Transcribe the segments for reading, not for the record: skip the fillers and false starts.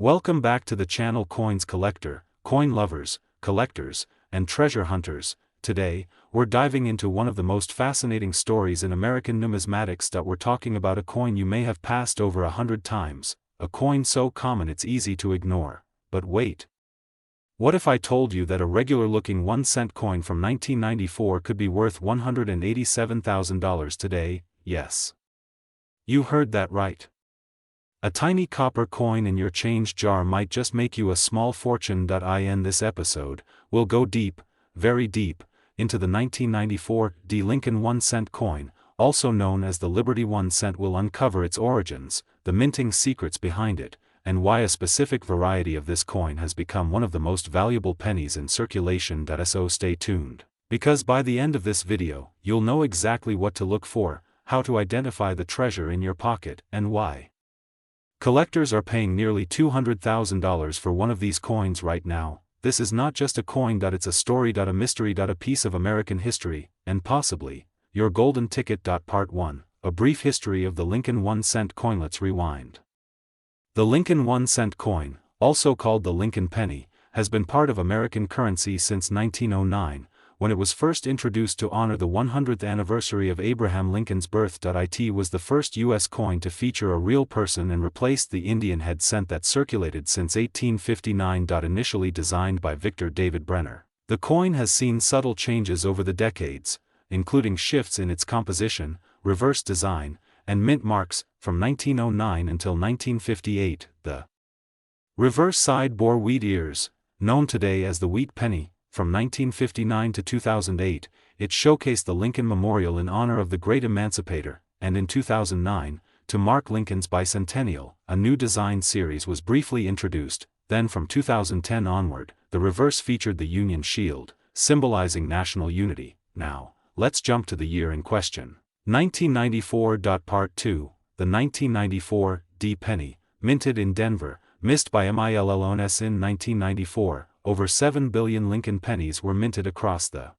Welcome back to the channel Coins Collector, coin lovers, collectors, and treasure hunters. Today, we're diving into one of the most fascinating stories in American numismatics. We're talking about a coin you may have passed over 100 times, a coin so common it's easy to ignore. But wait. What if I told you that a regular-looking 1-cent coin from 1994 could be worth $187,000 today? Yes. You heard that right. A tiny copper coin in your change jar might just make you a small fortune. In this episode, we'll go deep, very deep, into the 1994 Lincoln 1-cent coin, also known as the Liberty 1 cent. We'll uncover its origins, the minting secrets behind it, and why a specific variety of this coin has become one of the most valuable pennies in circulation. So stay tuned, because by the end of this video, you'll know exactly what to look for, how to identify the treasure in your pocket, and why. Collectors are paying nearly $200,000 for one of these coins right now. This is not just a coin. It's a story. A mystery. A piece of American history, and possibly your golden ticket. Part 1, a brief history of the Lincoln 1-cent coin. Let's rewind. The Lincoln 1-cent coin, also called the Lincoln penny, has been part of American currency since 1909, when it was first introduced to honor the 100th anniversary of Abraham Lincoln's birth. It was the first U.S. coin to feature a real person and replaced the Indian head cent that circulated since 1859. Initially designed by Victor David Brenner, the coin has seen subtle changes over the decades, including shifts in its composition, reverse design, and mint marks. From 1909 until 1958, the reverse side bore wheat ears, known today as the wheat penny. From 1959 to 2008, it showcased the Lincoln Memorial in honor of the great emancipator, and in 2009, to mark Lincoln's bicentennial, a new design series was briefly introduced. Then from 2010 onward, the reverse featured the Union Shield, symbolizing national unity. Now, let's jump to the year in question. 1994. Part 2, the 1994 D penny, minted in Denver, missed by MILLONS in 1994. Over 7 billion Lincoln pennies were minted across the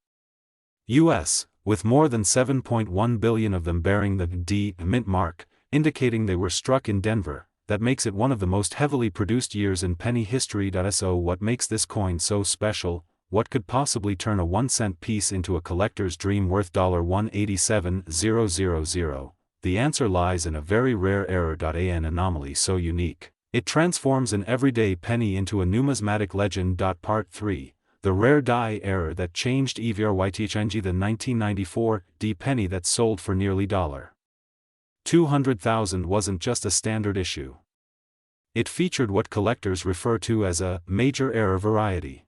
U.S., with more than 7.1 billion of them bearing the D mint mark, indicating they were struck in Denver. That makes it one of the most heavily produced years in penny history. So what makes this coin so special? What could possibly turn a 1-cent piece into a collector's dream worth $187,000? The answer lies in a very rare error. An anomaly so unique it transforms an everyday penny into a numismatic legend. Part 3, the rare die error that changed everything. The 1994 D penny that sold for nearly $200,000 wasn't just a standard issue. It featured what collectors refer to as a major error variety.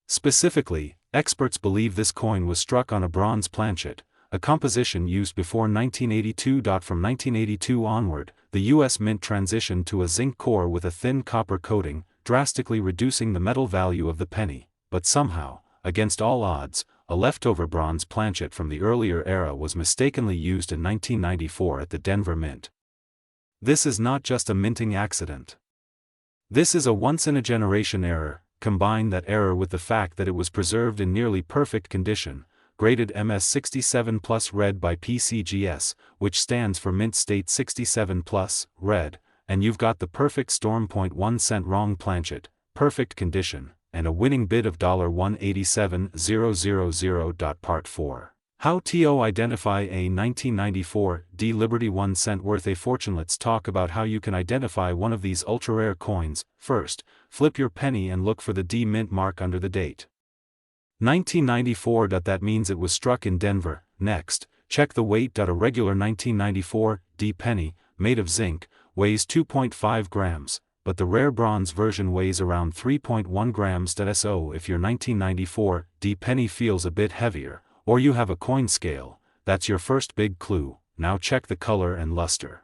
Specifically, experts believe this coin was struck on a bronze planchet, a composition used before 1982. From 1982 onward, the U.S. Mint transitioned to a zinc core with a thin copper coating, drastically reducing the metal value of the penny. But somehow, against all odds, a leftover bronze planchet from the earlier era was mistakenly used in 1994 at the Denver Mint. This is not just a minting accident. This is a once-in-a-generation error. Combine that error with the fact that it was preserved in nearly perfect condition, graded MS67+ red by PCGS, which stands for Mint State 67+ red, and you've got the perfect storm. 1 cent wrong planchet, perfect condition, and a winning bid of $187,000. Part 4, how to identify a 1994 D Liberty 1 cent worth a fortune. Let's talk about how you can identify one of these ultra-rare coins. First, flip your penny and look for the D mint mark under the date. 1994. That means it was struck in Denver. Next, check the weight. A regular 1994 D penny, made of zinc, weighs 2.5 grams, but the rare bronze version weighs around 3.1 grams. So if your 1994 D penny feels a bit heavier, or you have a coin scale, that's your first big clue. Now check the color and luster.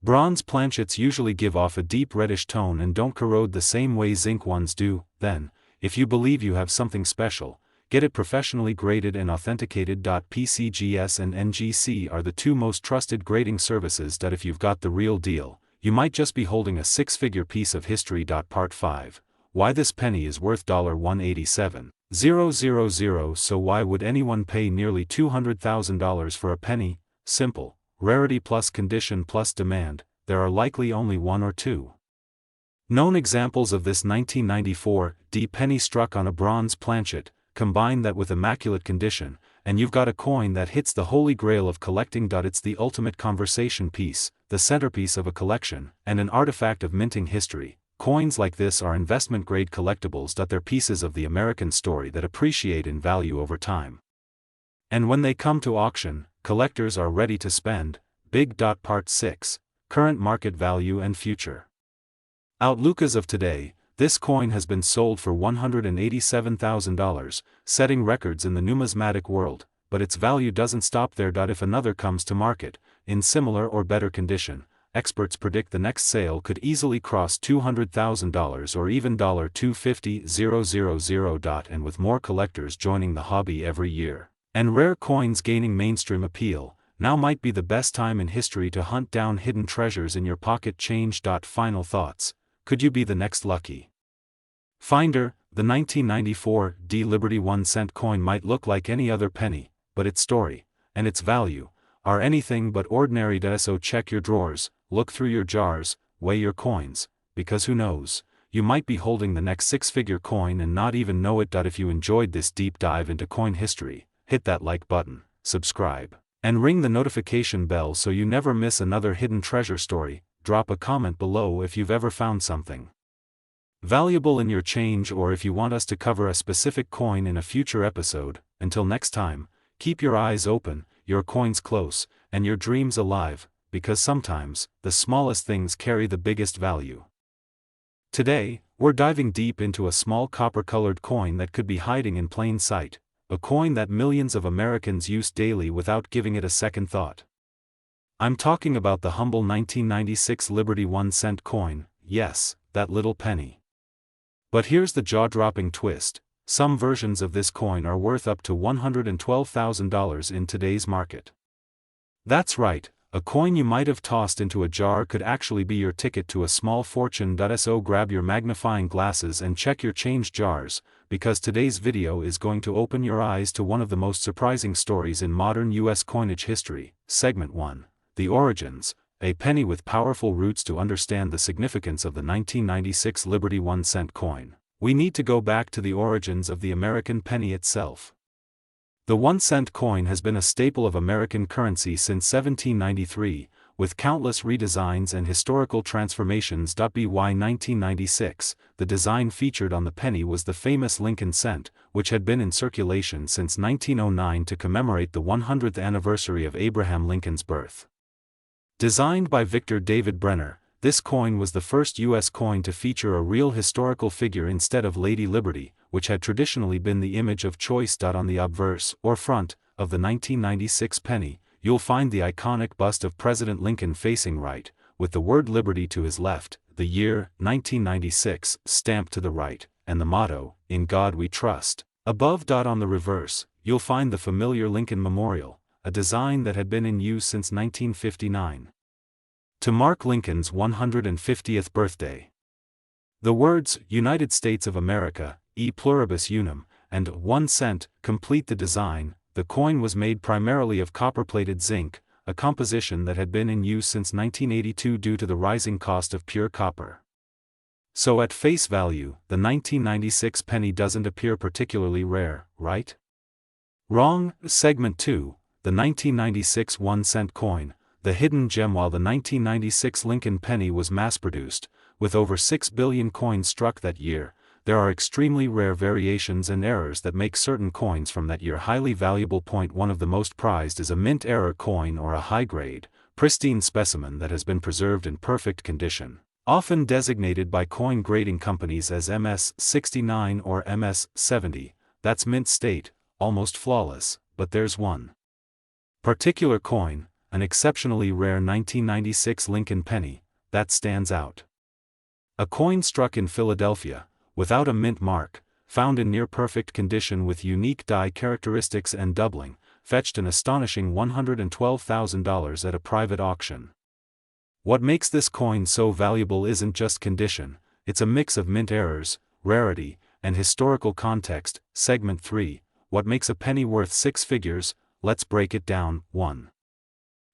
Bronze planchets usually give off a deep reddish tone and don't corrode the same way zinc ones do. Then, if you believe you have something special, get it professionally graded and authenticated. PCGS and NGC are the two most trusted grading services. If you've got the real deal, you might just be holding a six-figure piece of history. Part 5, why this penny is worth $187,000. So why would anyone pay nearly $200,000 for a penny? Simple, rarity plus condition plus demand. There are likely only one or two Known examples of this 1994 D penny struck on a bronze planchet, combine that with immaculate condition, and you've got a coin that hits the holy grail of collecting. It's the ultimate conversation piece, the centerpiece of a collection, and an artifact of minting history. Coins like this are investment-grade collectibles. They're pieces of the American story that appreciate in value over time. And when they come to auction, collectors are ready to spend big. Part 6, Current Market Value and Future. Outlook as of today, this coin has been sold for $187,000, setting records in the numismatic world, but its value doesn't stop there. If another comes to market, in similar or better condition, experts predict the next sale could easily cross $200,000 or even $250,000. And with more collectors joining the hobby every year, and rare coins gaining mainstream appeal, now might be the best time in history to hunt down hidden treasures in your pocket change. Final thoughts. Could you be the next lucky finder? The 1994 D Liberty 1-cent coin might look like any other penny, but its story, and its value, are anything but ordinary. So check your drawers, look through your jars, weigh your coins, because who knows, you might be holding the next six-figure coin and not even know it. If you enjoyed this deep dive into coin history, hit that like button, subscribe, and ring the notification bell so you never miss another hidden treasure story. Drop a comment below if you've ever found something valuable in your change, or if you want us to cover a specific coin in a future episode. Until next time, keep your eyes open, your coins close, and your dreams alive, because sometimes, the smallest things carry the biggest value. Today, we're diving deep into a small copper-colored coin that could be hiding in plain sight, a coin that millions of Americans use daily without giving it a second thought. I'm talking about the humble 1996 Liberty 1-cent coin, yes, that little penny. But here's the jaw-dropping twist: some versions of this coin are worth up to $112,000 in today's market. That's right, a coin you might have tossed into a jar could actually be your ticket to a small fortune. So grab your magnifying glasses and check your change jars, because today's video is going to open your eyes to one of the most surprising stories in modern U.S. coinage history. Segment 1. The Origins, a penny with powerful roots. To understand the significance of the 1996 Liberty 1-cent coin, we need to go back to the origins of the American penny itself. The 1-cent coin has been a staple of American currency since 1793, with countless redesigns and historical transformations. By 1996, the design featured on the penny was the famous Lincoln cent, which had been in circulation since 1909 to commemorate the 100th anniversary of Abraham Lincoln's birth. Designed by Victor David Brenner, this coin was the first U.S. coin to feature a real historical figure instead of Lady Liberty, which had traditionally been the image of choice. On the obverse, or front, of the 1996 penny, you'll find the iconic bust of President Lincoln facing right, with the word Liberty to his left, the year, 1996, stamped to the right, and the motto, "In God We Trust," above. On the reverse, you'll find the familiar Lincoln Memorial, a design that had been in use since 1959. To mark Lincoln's 150th birthday, the words, "United States of America, e pluribus unum," and 1 cent, complete the design. The coin was made primarily of copper-plated zinc, a composition that had been in use since 1982 due to the rising cost of pure copper. So at face value, the 1996 penny doesn't appear particularly rare, right? Wrong. Segment 2. The 1996 1-cent coin, the hidden gem. While the 1996 Lincoln penny was mass-produced, with over 6 billion coins struck that year, there are extremely rare variations and errors that make certain coins from that year highly valuable. One of the most prized is a mint error coin, or a high-grade, pristine specimen that has been preserved in perfect condition, often designated by coin grading companies as MS-69 or MS-70, that's mint state, almost flawless. But there's one particular coin, an exceptionally rare 1996 Lincoln penny, that stands out. A coin struck in Philadelphia, without a mint mark, found in near-perfect condition with unique die characteristics and doubling, fetched an astonishing $112,000 at a private auction. What makes this coin so valuable isn't just condition, it's a mix of mint errors, rarity, and historical context. Segment 3. What makes a penny worth six figures? Let's break it down. 1.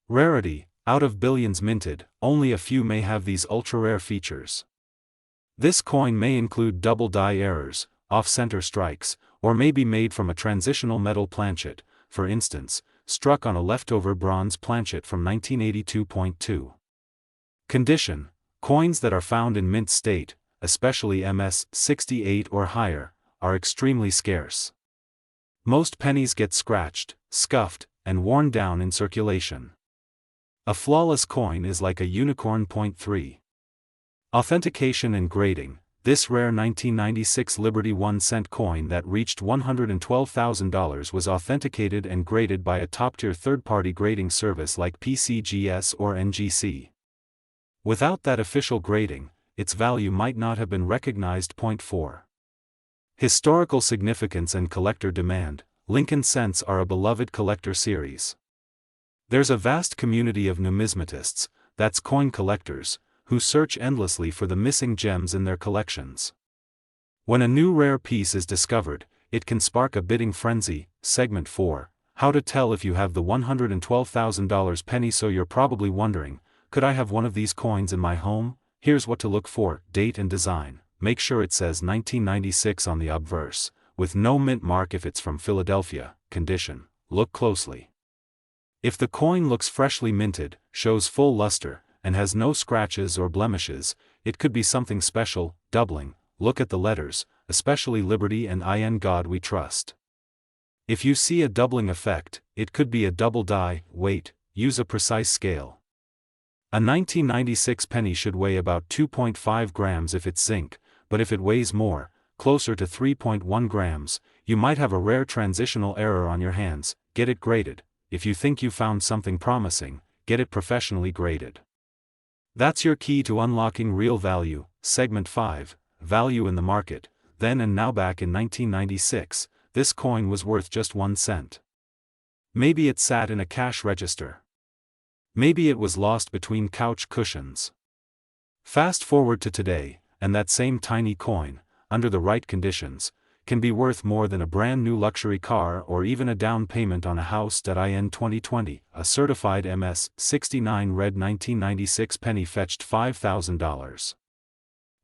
Rarity. Out of billions minted, only a few may have these ultra-rare features. This coin may include double die errors, off-center strikes, or may be made from a transitional metal planchet, for instance, struck on a leftover bronze planchet from 1982.2. Condition: coins that are found in mint state, especially MS 68 or higher, are extremely scarce. Most pennies get scratched, scuffed, and worn down in circulation. A flawless coin is like a unicorn. 3. Authentication and grading. This rare 1996 Liberty 1-cent coin that reached $112,000 was authenticated and graded by a top-tier third-party grading service like PCGS or NGC. Without that official grading, its value might not have been recognized. 4. Historical significance and collector demand. Lincoln Cents are a beloved collector series. There's a vast community of numismatists, that's coin collectors, who search endlessly for the missing gems in their collections. When a new rare piece is discovered, it can spark a bidding frenzy. Segment 4. How to tell if you have the $112,000 penny. So you're probably wondering, could I have one of these coins in my home? Here's what to look for: date and design. Make sure it says 1996 on the obverse, with no mint mark if it's from Philadelphia. Condition: look closely. If the coin looks freshly minted, shows full luster, and has no scratches or blemishes, it could be something special. Doubling. Look at the letters, especially Liberty and In God We Trust. If you see a doubling effect, it could be a double die. Weight. Use a precise scale. A 1996 penny should weigh about 2.5 grams if it's zinc, but if it weighs more, closer to 3.1 grams, you might have a rare transitional error on your hands. Get it graded. If you think you found something promising, get it professionally graded. That's your key to unlocking real value. Segment 5. Value in the market. Then and now. Back in 1996, this coin was worth just 1 cent. Maybe it sat in a cash register. Maybe it was lost between couch cushions. Fast forward to today, and that same tiny coin, under the right conditions, can be worth more than a brand new luxury car or even a down payment on a house. In 2020, a certified MS 69 red 1996 penny fetched $5,000.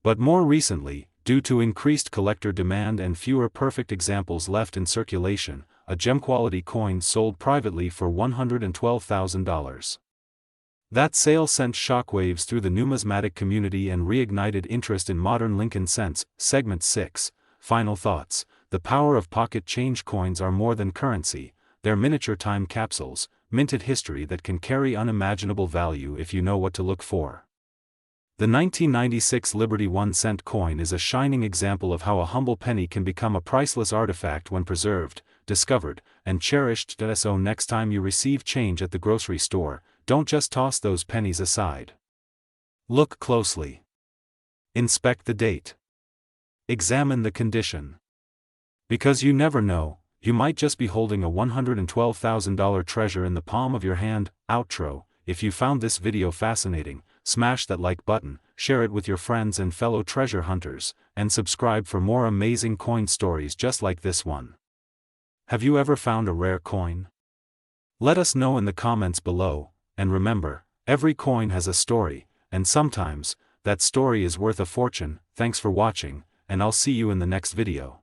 But more recently, due to increased collector demand and fewer perfect examples left in circulation, a gem-quality coin sold privately for $112,000. That sale sent shockwaves through the numismatic community and reignited interest in modern Lincoln Cents. Segment 6. Final thoughts. The power of pocket change. Coins are more than currency, they're miniature time capsules, minted history that can carry unimaginable value if you know what to look for. The 1996 Liberty 1-cent coin is a shining example of how a humble penny can become a priceless artifact when preserved, discovered, and cherished. So next time you receive change at the grocery store, don't just toss those pennies aside. Look closely. Inspect the date. Examine the condition. Because you never know, you might just be holding a $112,000 treasure in the palm of your hand. Outro. If you found this video fascinating, smash that like button, share it with your friends and fellow treasure hunters, and subscribe for more amazing coin stories just like this one. Have you ever found a rare coin? Let us know in the comments below, and remember, every coin has a story, and sometimes, that story is worth a fortune. Thanks for watching, and I'll see you in the next video.